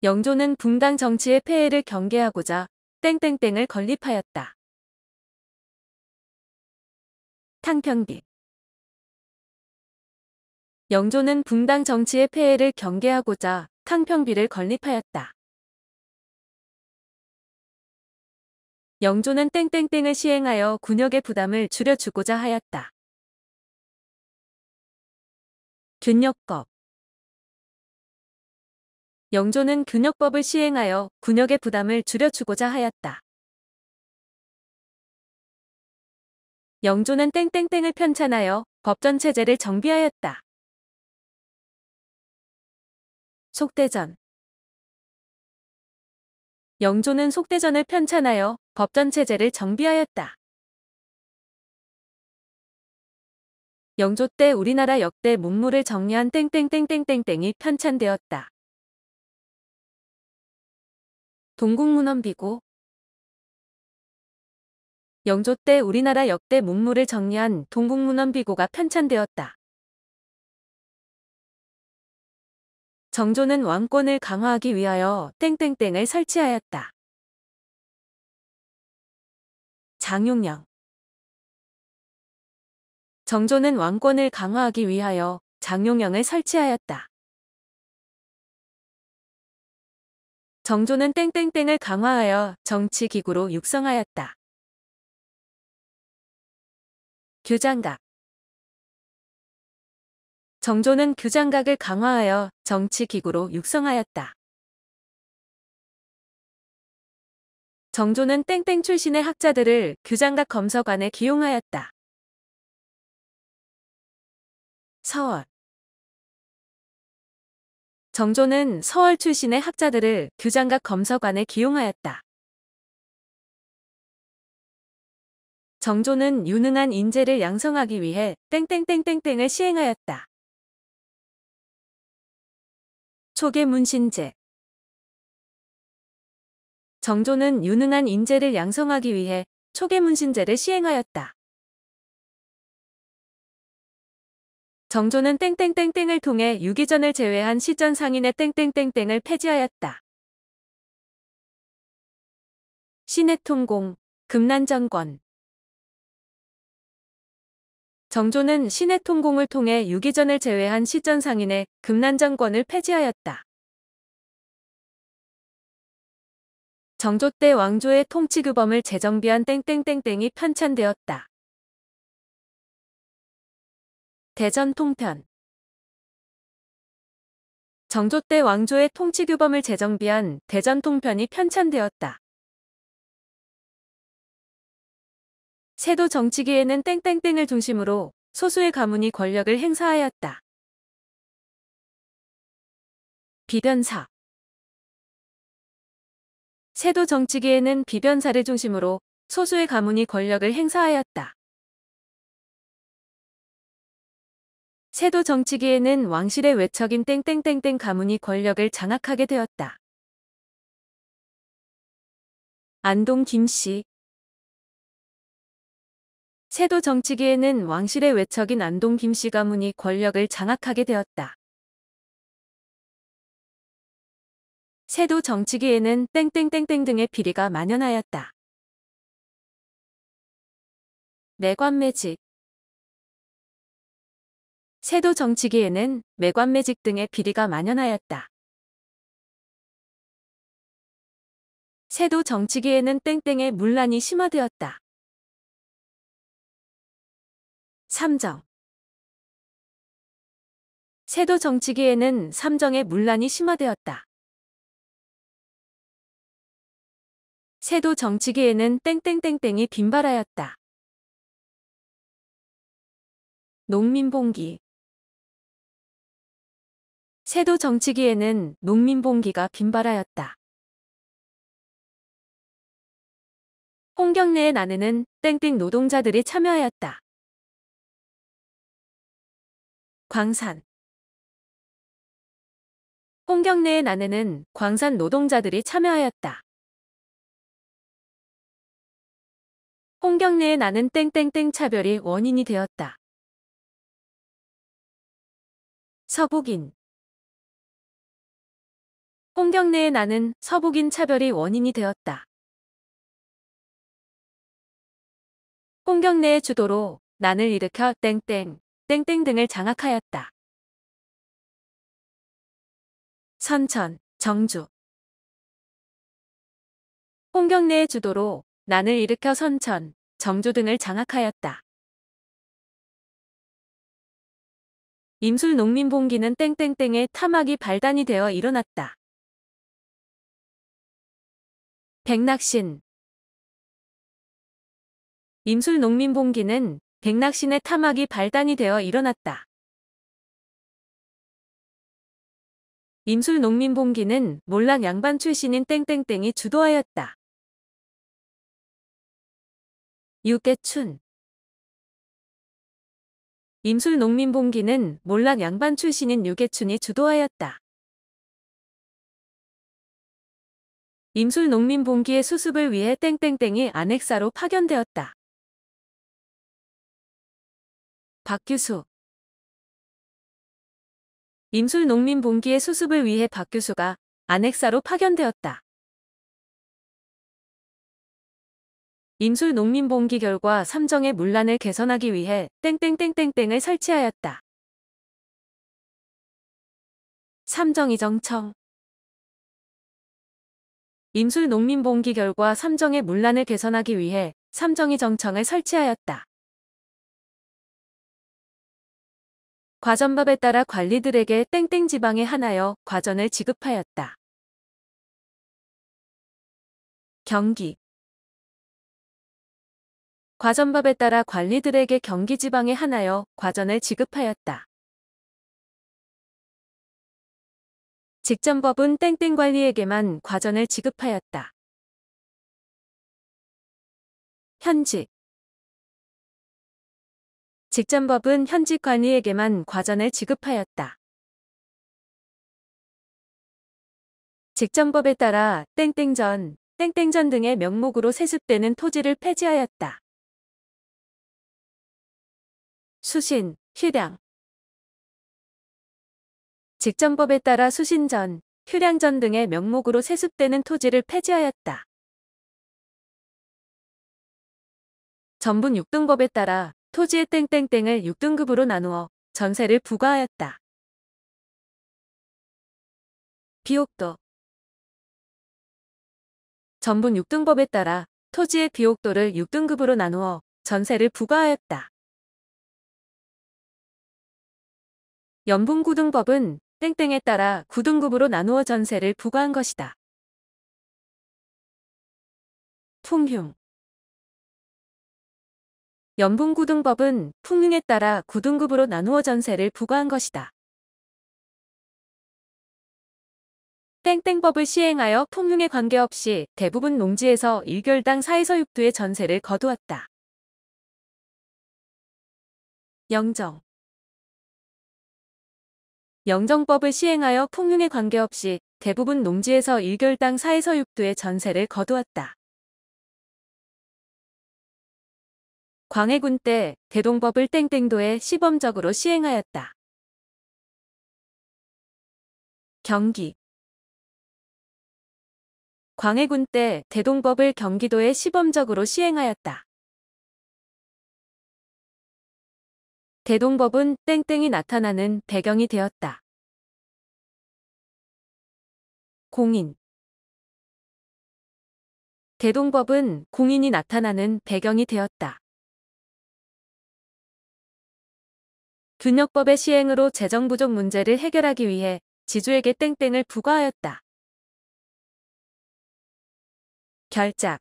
영조는 붕당 정치의 폐해를 경계하고자 땡땡땡을 건립하였다. 탕평비. 영조는 붕당 정치의 폐해를 경계하고자 탕평비를 건립하였다. 영조는 땡땡땡을 시행하여 군역의 부담을 줄여주고자 하였다. 균역법. 영조는 균역법을 시행하여 군역의 부담을 줄여주고자 하였다. 영조는 땡땡땡을 편찬하여 법전체제를 정비하였다. 속대전. 영조는 속대전을 편찬하여 법전체제를 정비하였다. 영조 때 우리나라 역대 문물을 정리한 땡땡땡땡땡땡이 편찬되었다. 동국문헌비고. 영조 때 우리나라 역대 문물을 정리한 동국문헌비고가 편찬되었다. 정조는 왕권을 강화하기 위하여 땡땡땡을 설치하였다. 장용령. 정조는 왕권을 강화하기 위하여 장용령을 설치하였다. 정조는 땡땡땡을 강화하여 정치기구로 육성하였다. 규장각. 정조는 규장각을 강화하여 정치기구로 육성하였다. 정조는 땡땡 출신의 학자들을 규장각 검서관에 기용하였다. 서월. 정조는 서월 출신의 학자들을 규장각 검서관에 기용하였다. 정조는 유능한 인재를 양성하기 위해 땡땡땡땡땡을 시행하였다. 초계문신제. 정조는 유능한 인재를 양성하기 위해 초계문신제를 시행하였다. 정조는 땡땡땡땡을 통해 유기전을 제외한 시전 상인의 땡땡땡땡을 폐지하였다. 신해통공, 금난정권. 정조는 신해통공을 통해 유기전을 제외한 시전 상인의 금난정권을 폐지하였다. 정조 때 왕조의 통치규범을 재정비한 땡땡땡땡이 편찬되었다. 대전통편. 정조 때 왕조의 통치규범을 재정비한 대전통편이 편찬되었다. 세도 정치기에는 땡땡땡을 중심으로 소수의 가문이 권력을 행사하였다. 비변사. 세도 정치기에는 비변사를 중심으로 소수의 가문이 권력을 행사하였다. 세도 정치기에는 왕실의 외척인 땡땡땡땡 가문이 권력을 장악하게 되었다. 안동 김씨. 세도 정치기에는 왕실의 외척인 안동 김씨 가문이 권력을 장악하게 되었다. 세도 정치기에는 땡땡땡땡 등의 비리가 만연하였다. 매관매직. 세도 정치기에는 매관매직 등의 비리가 만연하였다. 세도 정치기에는 땡땡의 문란이 심화되었다. 삼정. 세도 정치기에는 삼정의 문란이 심화되었다. 세도 정치기에는 땡땡땡땡이 빈발하였다. 농민봉기. 세도 정치기에는 농민봉기가 빈발하였다. 홍경래의 난해는 땡땡 노동자들이 참여하였다. 광산. 홍경래의 난해는 광산 노동자들이 참여하였다. 홍경래의 나는 땡땡땡 차별이 원인이 되었다. 서북인. 홍경 내의 나는 서북인 차별이 원인이 되었다. 홍경 내의 주도로 난을 일으켜 땡땡, 땡땡 등을 장악하였다. 선천, 정주. 홍경 내의 주도로 난을 일으켜 선천, 정주 등을 장악하였다. 임술 농민봉기는 땡땡땡의 타막이 발단이 되어 일어났다. 백낙신. 임술 농민봉기는 백낙신의 타막이 발단이 되어 일어났다. 임술 농민봉기는 몰락 양반 출신인 땡땡땡이 주도하였다. 육개춘. 임술 농민봉기는 몰락 양반 출신인 육개춘이 주도하였다. 임술 농민봉기의 수습을 위해 땡땡땡이 안핵사로 파견되었다. 박규수. 임술 농민봉기의 수습을 위해 박규수가 안핵사로 파견되었다. 임술 농민봉기 결과 삼정의 문란을 개선하기 위해 땡땡땡땡땡을 설치하였다. 삼정이정청. 임술 농민봉기 결과 삼정의 문란을 개선하기 위해 삼정이정청을 설치하였다. 과전법에 따라 관리들에게 땡땡 지방에 한하여 과전을 지급하였다. 경기. 과전법에 따라 관리들에게 경기 지방에 한하여 과전을 지급하였다. 직전법은 땡땡 관리에게만 과전을 지급하였다. 현직. 직전법은 현직 관리에게만 과전을 지급하였다. 직전법에 따라 땡땡전, 땡땡전 등의 명목으로 세습되는 토지를 폐지하였다. 수신, 휴량. 직전법에 따라 수신전, 휴량전 등의 명목으로 세습되는 토지를 폐지하였다. 전분 6등법에 따라 토지의 땡땡땡을 6등급으로 나누어 전세를 부과하였다. 비옥도. 전분 6등법에 따라 토지의 비옥도를 6등급으로 나누어 전세를 부과하였다. 연분 9등법은 땡땡에 따라 9등급으로 나누어 전세를 부과한 것이다. 풍흉. 연분 9등법은 풍흉에 따라 9등급으로 나누어 전세를 부과한 것이다. 땡땡법을 시행하여 풍흉에 관계없이 대부분 농지에서 1결당 4에서 6두의 전세를 거두었다. 영정. 영정법을 시행하여 풍흉에 관계없이 대부분 농지에서 1결당 4에서 6두의 전세를 거두었다. 광해군 때 대동법을 땡땡도에 시범적으로 시행하였다. 경기. 광해군 때 대동법을 경기도에 시범적으로 시행하였다. 대동법은 땡땡이 나타나는 배경이 되었다. 공인. 대동법은 공인이 나타나는 배경이 되었다. 균역법의 시행으로 재정 부족 문제를 해결하기 위해 지주에게 땡땡을 부과하였다. 결작.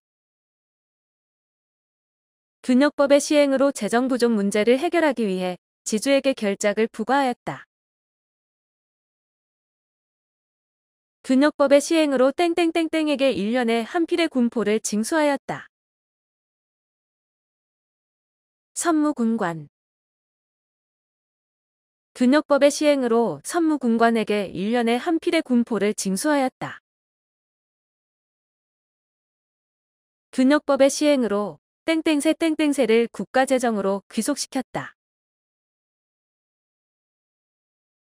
균역법의 시행으로 재정 부족 문제를 해결하기 위해 지주에게 결작을 부과하였다. 균역법의 시행으로 땡땡땡땡에게 1년에 한 필의 군포를 징수하였다. 선무군관. 균역법의 시행으로 선무군관에게 1년에 한 필의 군포를 징수하였다. 균역법의 시행으로 땡땡세 땡땡세를 국가재정으로 귀속시켰다.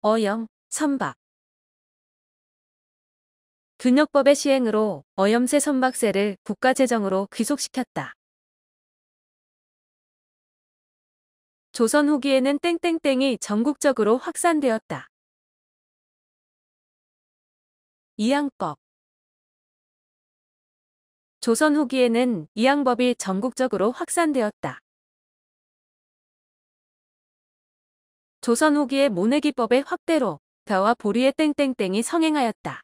어영, 선박. 균역법의 시행으로 어염세 선박세를 국가재정으로 귀속시켰다. 조선 후기에는 땡땡땡이 전국적으로 확산되었다. 이양법. 조선 후기에는 이양법이 전국적으로 확산되었다. 조선 후기의 모내기법의 확대로 벼와 보리의 땡땡땡이 성행하였다.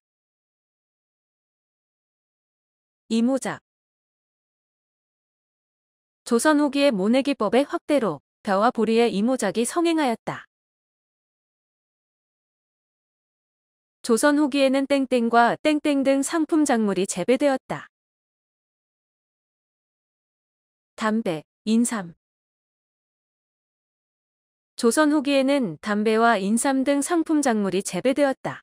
이모작. 조선 후기의 모내기법의 확대로 벼와 보리의 이모작이 성행하였다. 조선 후기에는 땡땡과 땡땡 등 상품 작물이 재배되었다. 담배, 인삼. 조선 후기에는 담배와 인삼 등 상품 작물이 재배되었다.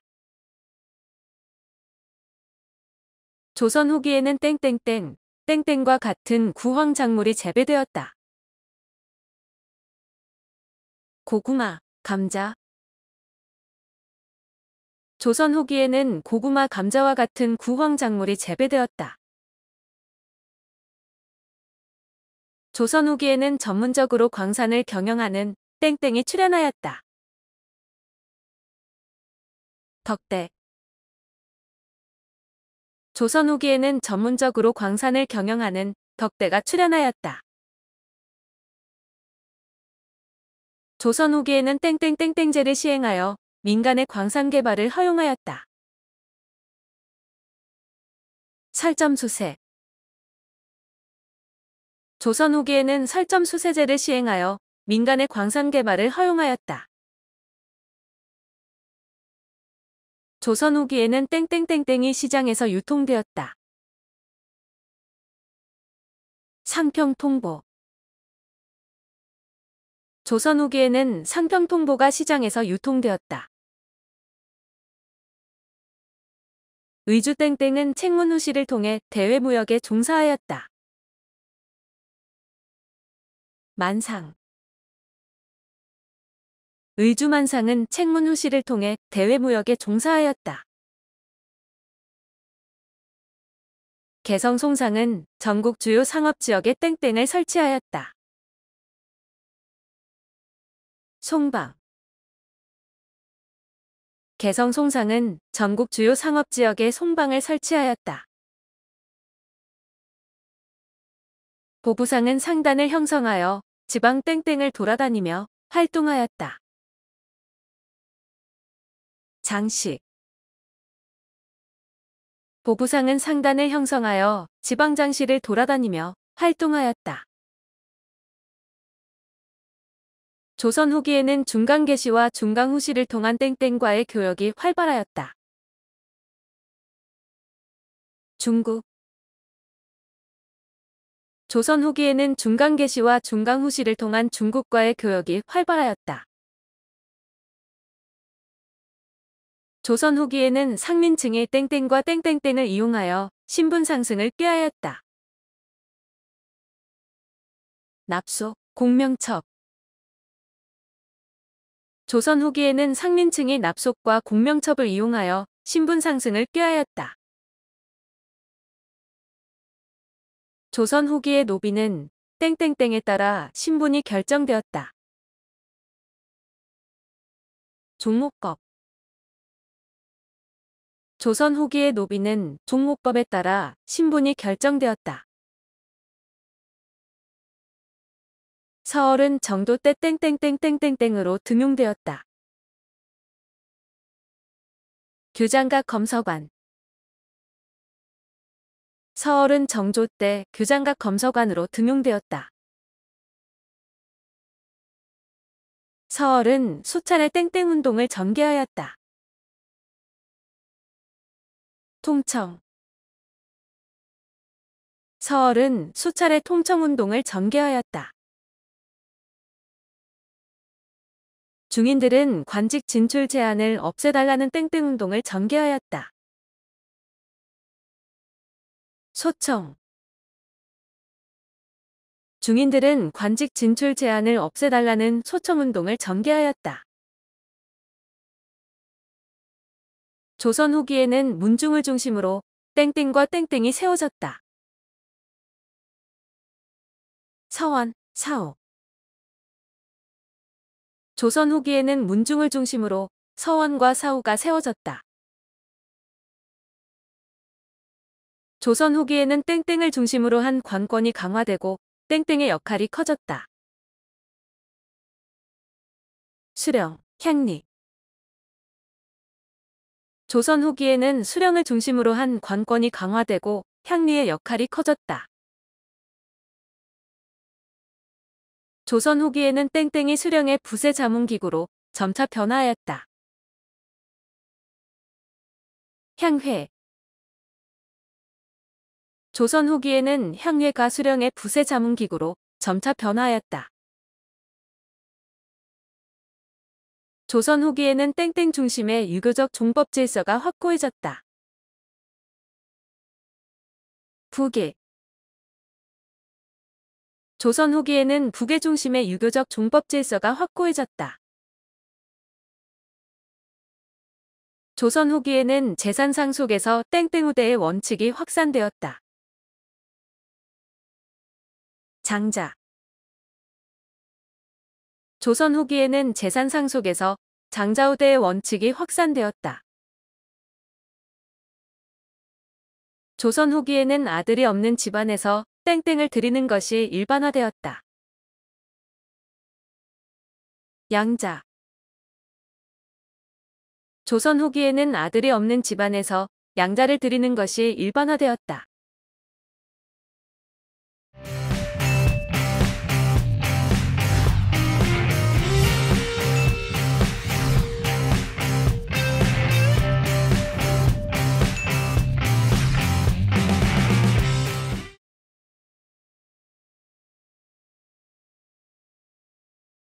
조선 후기에는 땡땡땡, 땡땡과 같은 구황 작물이 재배되었다. 고구마, 감자. 조선 후기에는 고구마, 감자와 같은 구황 작물이 재배되었다. 조선 후기에는 전문적으로 광산을 경영하는 땡땡이 출현하였다. 덕대. 조선 후기에는 전문적으로 광산을 경영하는 덕대가 출현하였다. 조선 후기에는 땡땡땡땡제를 시행하여 민간의 광산 개발을 허용하였다. 설점수세. 조선 후기에는 설점수세제를 시행하여 민간의 광산 개발을 허용하였다. 조선 후기에는 땡땡땡땡이 시장에서 유통되었다. 상평통보. 조선 후기에는 상평통보가 시장에서 유통되었다. 의주땡땡은 책문후시를 통해 대외무역에 종사하였다. 만상. 의주만상은 책문후시를 통해 대외무역에 종사하였다. 개성송상은 전국 주요 상업지역에 땡땡을 설치하였다. 송방. 개성송상은 전국 주요 상업지역에 송방을 설치하였다. 보부상은 상단을 형성하여 지방 땡땡을 돌아다니며 활동하였다. 장식. 보부상은 상단을 형성하여 지방장시를 돌아다니며 활동하였다. 조선 후기에는 중강계시와 중강후시를 통한 땡땡과의 교역이 활발하였다. 중국. 조선 후기에는 중강계시와 중강후시를 통한 중국과의 교역이 활발하였다. 조선 후기에는 상민층이 땡땡과 땡땡땡을 이용하여 신분 상승을 꾀하였다. 납속, 공명첩. 조선 후기에는 상민층이 납속과 공명첩을 이용하여 신분 상승을 꾀하였다. 조선 후기의 노비는 땡땡땡에 따라 신분이 결정되었다. 종목법. 조선 후기의 노비는 종목법에 따라 신분이 결정되었다. 서얼은 정도 때 땡땡땡땡땡땡으로 등용되었다. 규장각 검서관. 서얼은 정조 때 규장각 검서관으로 등용되었다. 서얼은 수차례 땡땡운동을 전개하였다. 통청. 서얼은 수차례 통청운동을 전개하였다. 중인들은 관직 진출 제한을 없애달라는 땡땡운동을 전개하였다. 소청. 중인들은 관직 진출 제한을 없애달라는 소청운동을 전개하였다. 조선 후기에는 문중을 중심으로 땡땡과 땡땡이 세워졌다. 서원, 사후. 조선 후기에는 문중을 중심으로 서원과 사후가 세워졌다. 조선 후기에는 땡땡을 중심으로 한 관권이 강화되고 땡땡의 역할이 커졌다. 수령, 향리. 조선 후기에는 수령을 중심으로 한 관권이 강화되고 향리의 역할이 커졌다. 조선 후기에는 땡땡이 수령의 부세 자문기구로 점차 변화하였다. 향회. 조선 후기에는 향회가 수령의 부세 자문기구로 점차 변화하였다. 조선 후기에는 땡땡 중심의 유교적 종법 질서가 확고해졌다. 북일. 조선 후기에는 북의 중심의 유교적 종법 질서가 확고해졌다. 조선 후기에는 재산 상속에서 땡땡우대의 원칙이 확산되었다. 장자. 조선 후기에는 재산 상속에서 장자우대의 원칙이 확산되었다. 조선 후기에는 아들이 없는 집안에서 땡땡을 드리는 것이 일반화되었다. 양자. 조선 후기에는 아들이 없는 집안에서 양자를 드리는 것이 일반화되었다.